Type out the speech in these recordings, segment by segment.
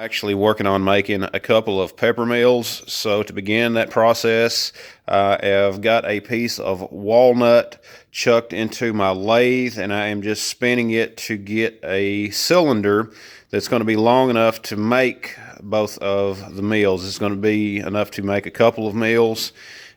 Actually working on making a couple of pepper mills. So to begin that process, I've got a piece of walnut chucked into my lathe, and I am just spinning it to get a cylinder that's going to be long enough to make both of the mills. It's going to be enough to make a couple of mills.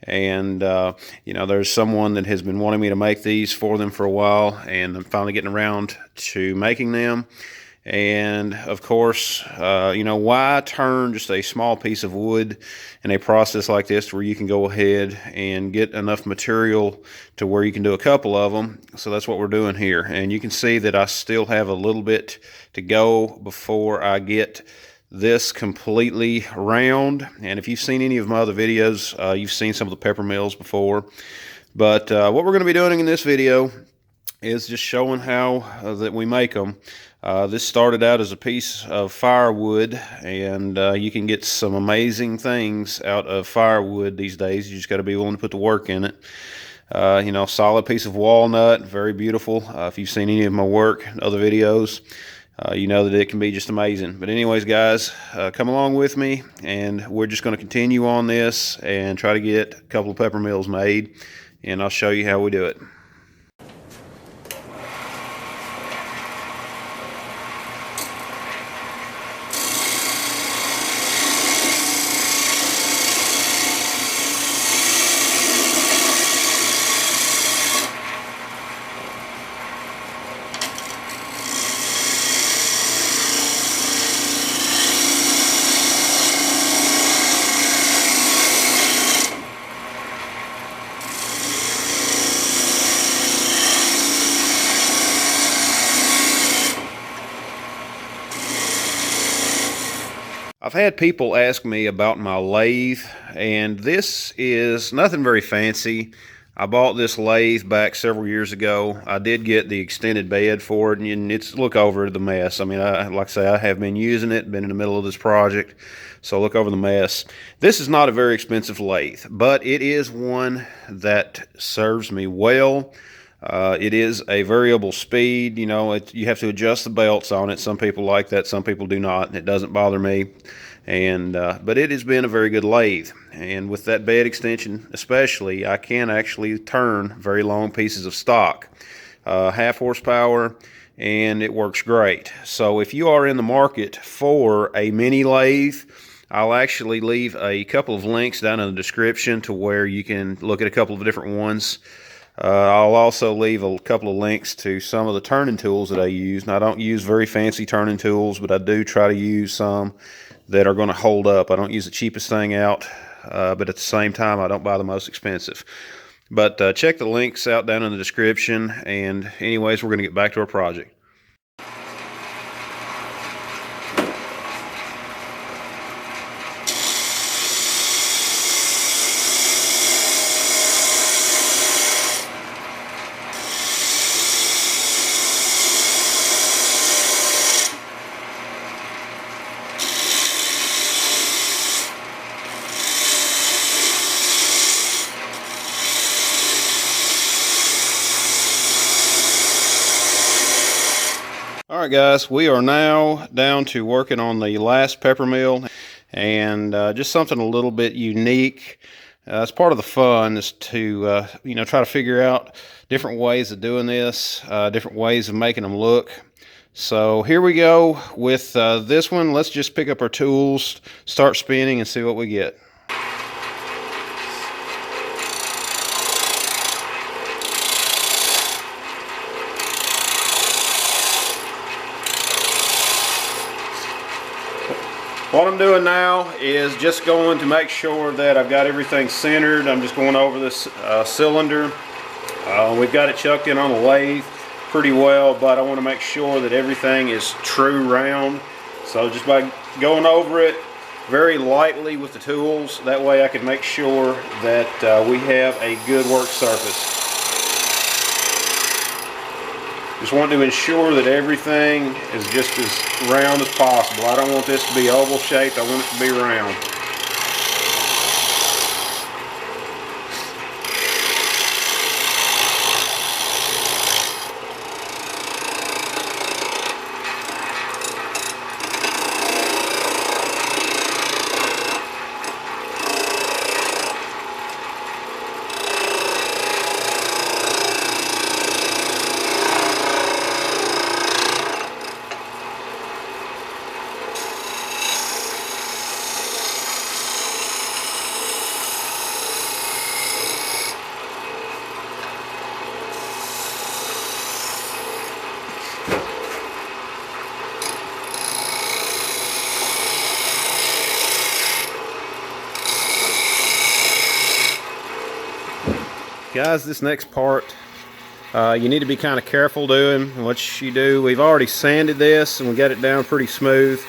And you know, there's someone that has been wanting me to make these for them for a while, and I'm finally getting around to making them. And of course, you know, why turn just a small piece of wood in a process like this where you can go ahead and get enough material to where you can do a couple of them? So that's what we're doing here. And you can see that I still have a little bit to go before I get this completely round. And if you've seen any of my other videos, you've seen some of the pepper mills before. But what we're going to be doing in this video is just showing how that we make them. This started out as a piece of firewood, and you can get some amazing things out of firewood these days. You just got to be willing to put the work in it. You know, solid piece of walnut, very beautiful. If you've seen any of my work, other videos, you know that it can be just amazing. But anyways, guys, come along with me, and we're just going to continue on this and try to get a couple of pepper mills made, and I'll show you how we do it. I've had people ask me about my lathe, and this is nothing very fancy. I bought this lathe back several years ago. I did get the extended bed for it, and it's, look over the mess. I mean, like I say, I have been using it, been in the middle of this project, so look over the mess. This is not a very expensive lathe, but it is one that serves me well. It is a variable speed. You know, you have to adjust the belts on it. Some people like that, some people do not, and it doesn't bother me. And but it has been a very good lathe, and with that bed extension especially, I can actually turn very long pieces of stock, half horsepower, and it works great. So if you are in the market for a mini lathe, I'll actually leave a couple of links down in the description to where you can look at a couple of different ones. I'll also leave a couple of links to some of the turning tools that I use. Now, I don't use very fancy turning tools, but I do try to use some that are going to hold up. I don't use the cheapest thing out, but at the same time, I don't buy the most expensive. But check the links out down in the description. And anyways, we're going to get back to our project. All right, guys, we are now down to working on the last pepper mill, and just something a little bit unique. It's part of the fun is to you know, try to figure out different ways of doing this, different ways of making them look. So here we go with this one. Let's just pick up our tools, start spinning, and see what we get. What I'm doing now is just going to make sure that I've got everything centered. I'm just going over this cylinder. We've got it chucked in on the lathe pretty well, but I want to make sure that everything is true round. So just by going over it very lightly with the tools, that way I can make sure that we have a good work surface. Just want to ensure that everything is just as round as possible. I don't want this to be oval shaped, I want it to be round. Guys, this next part you need to be kind of careful doing what you do. We've already sanded this and we got it down pretty smooth,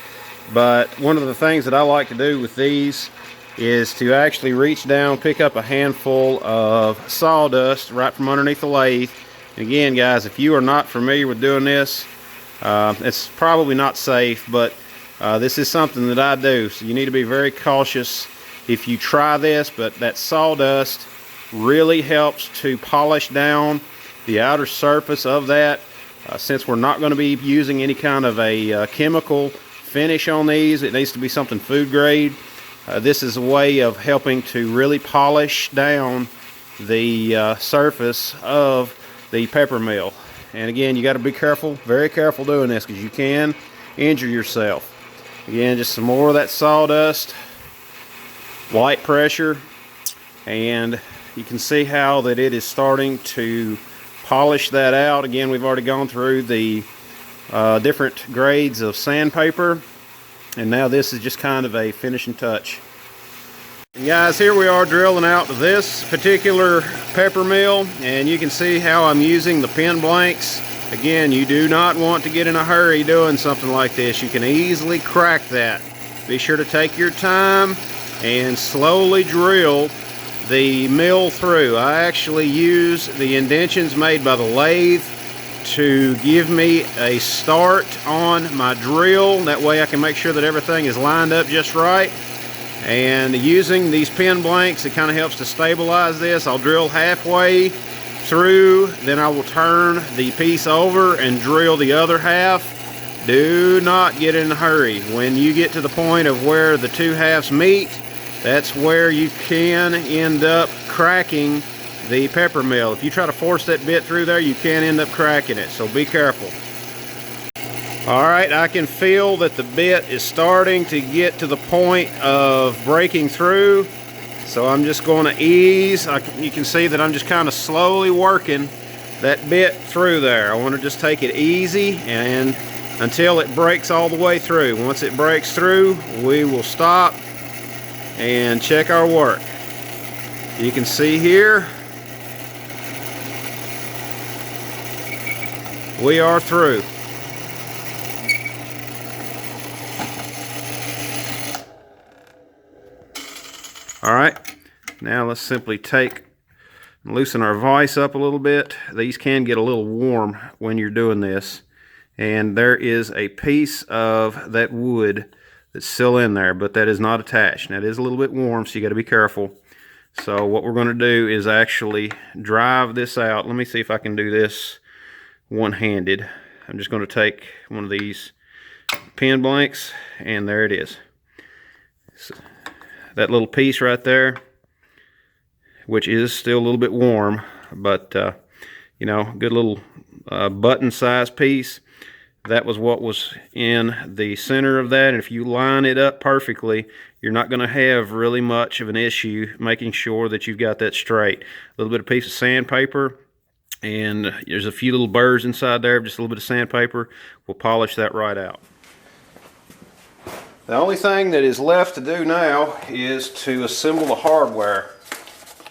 but one of the things that I like to do with these is to actually reach down, pick up a handful of sawdust right from underneath the lathe. And again, guys, if you are not familiar with doing this, it's probably not safe, but this is something that I do, so you need to be very cautious if you try this. But that sawdust really helps to polish down the outer surface of that. Since we're not going to be using any kind of a chemical finish on these, it needs to be something food grade. This is a way of helping to really polish down the surface of the pepper mill. And again, you got to be careful, very careful doing this, because you can injure yourself. Again, just some more of that sawdust, light pressure, and you can see how that it is starting to polish that out. Again, we've already gone through the different grades of sandpaper, and now this is just kind of a finishing touch. And guys, here we are drilling out this particular pepper mill, and you can see how I'm using the pin blanks. Again, you do not want to get in a hurry doing something like this. You can easily crack that. Be sure to take your time and slowly drill the mill through. I actually use the indentions made by the lathe to give me a start on my drill. That way I can make sure that everything is lined up just right. And using these pin blanks, it kind of helps to stabilize this. I'll drill halfway through, then I will turn the piece over and drill the other half. Do not get in a hurry. When you get to the point of where the two halves meet, that's where you can end up cracking the pepper mill. If you try to force that bit through there, you can end up cracking it, so be careful. Alright, I can feel that the bit is starting to get to the point of breaking through, so I'm just going to ease. You can see that I'm just kind of slowly working that bit through there. I want to just take it easy and until it breaks all the way through. Once it breaks through, we will stop and check our work. You can see here we are through. Alright, now let's simply take and loosen our vise up a little bit. These can get a little warm when you're doing this, and there is a piece of that wood that's still in there, but that is not attached. Now it is a little bit warm, so you got to be careful. So what we're going to do is actually drive this out. Let me see if I can do this one-handed. I'm just going to take one of these pin blanks, and there it is. So that little piece right there, which is still a little bit warm, but you know, good little button size piece. That was what was in the center of that, and if you line it up perfectly, you're not going to have really much of an issue making sure that you've got that straight. A little bit of piece of sandpaper, and there's a few little burrs inside there, just a little bit of sandpaper. We'll polish that right out. The only thing that is left to do now is to assemble the hardware.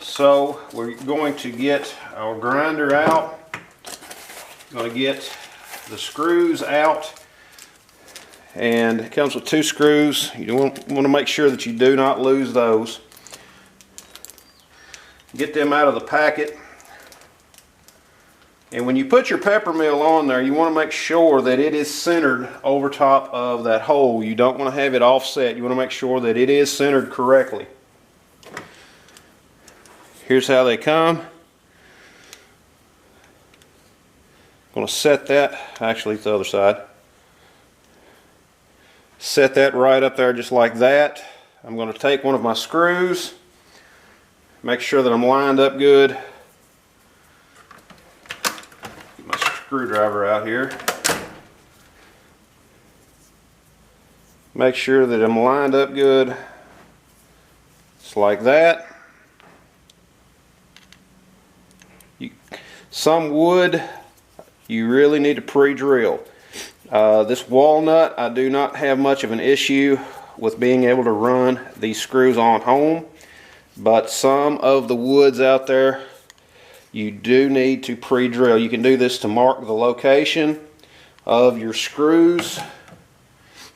So we're going to get our grinder out, going to get the screws out, and it comes with 2 screws. You want to make sure that you do not lose those. Get them out of the packet, and when you put your pepper mill on there, you want to make sure that it is centered over top of that hole. You don't want to have it offset. You want to make sure that it is centered correctly. Here's how they come. I'm going to set that, actually it's the other side. Set that right up there just like that. I'm going to take one of my screws, make sure that I'm lined up good. Get my screwdriver out here. Make sure that I'm lined up good, just like that. Some wood you really need to pre-drill. This walnut, I do not have much of an issue with being able to run these screws on home, but some of the woods out there, you do need to pre-drill. You can do this to mark the location of your screws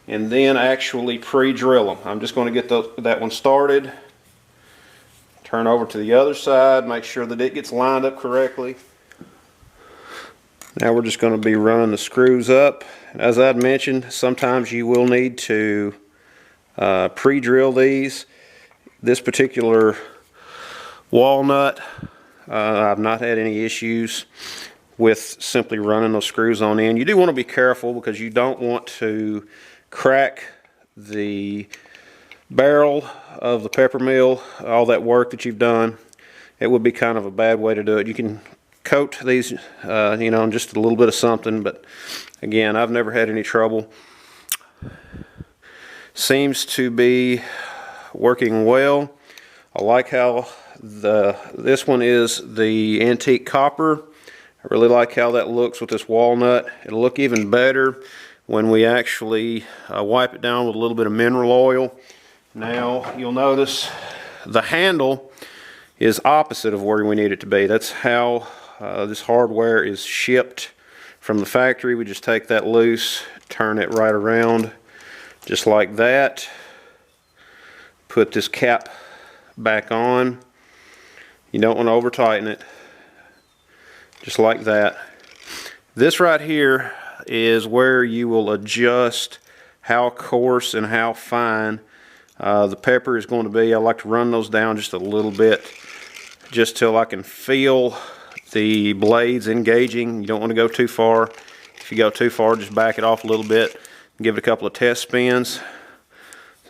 and then actually pre-drill them. I'm just going to get that one started. Turn over to the other side, make sure that it gets lined up correctly. Now we're just going to be running the screws up. As I'd mentioned, sometimes you will need to pre-drill these. This particular Walnut, I've not had any issues with simply running those screws on in. You do want to be careful because you don't want to crack the barrel of the pepper mill, all that work that you've done. It would be kind of a bad way to do it. You can coat these, you know, just a little bit of something, but again, I've never had any trouble. Seems to be working well. I like how this one is the antique copper. I really like how that looks with this walnut. It'll look even better when we actually wipe it down with a little bit of mineral oil. Now you'll notice the handle is opposite of where we need it to be. That's how this hardware is shipped from the factory. We just take that loose, turn it right around just like that. Put this cap back on. You don't want to over tighten it. Just like that. This right here is where you will adjust how coarse and how fine the pepper is going to be. I like to run those down just a little bit, just till I can feel the blades engaging. You don't want to go too far. If you go too far, just back it off a little bit and give it a couple of test spins.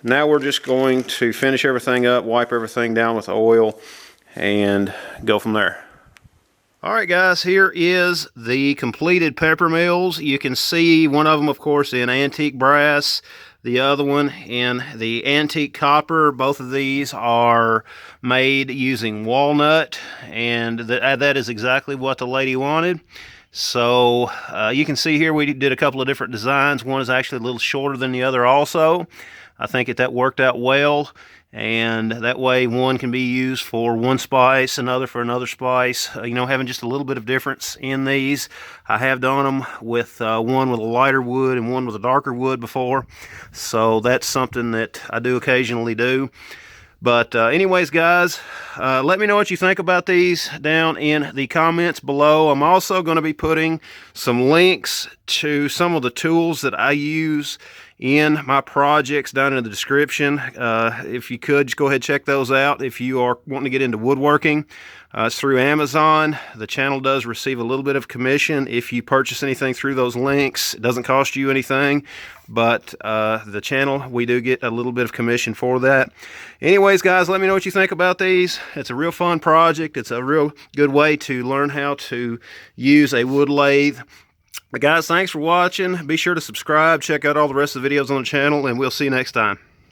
Now we're just going to finish everything up, wipe everything down with oil, and go from there. Alright guys, here is the completed pepper mills. You can see one of them, of course, in antique brass, the other one in the antique copper. Both of these are made using walnut, and that is exactly what the lady wanted. So you can see here we did a couple of different designs. One is actually a little shorter than the other also. I think that worked out well, and that way one can be used for one spice, another for another spice. You know, having just a little bit of difference in these. I have done them with one with a lighter wood and one with a darker wood before, so that's something that I do occasionally do. But anyways guys, let me know what you think about these down in the comments below. I'm also going to be putting some links to some of the tools that I use in my projects down in the description. If you could, just go ahead and check those out if you are wanting to get into woodworking. It's through Amazon. The channel does receive a little bit of commission if you purchase anything through those links. It doesn't cost you anything, but the channel, we do get a little bit of commission for that. Anyways guys, let me know what you think about these. It's a real fun project. It's a real good way to learn how to use a wood lathe. Guys, thanks for watching. Be sure to subscribe, check out all the rest of the videos on the channel, and we'll see you next time.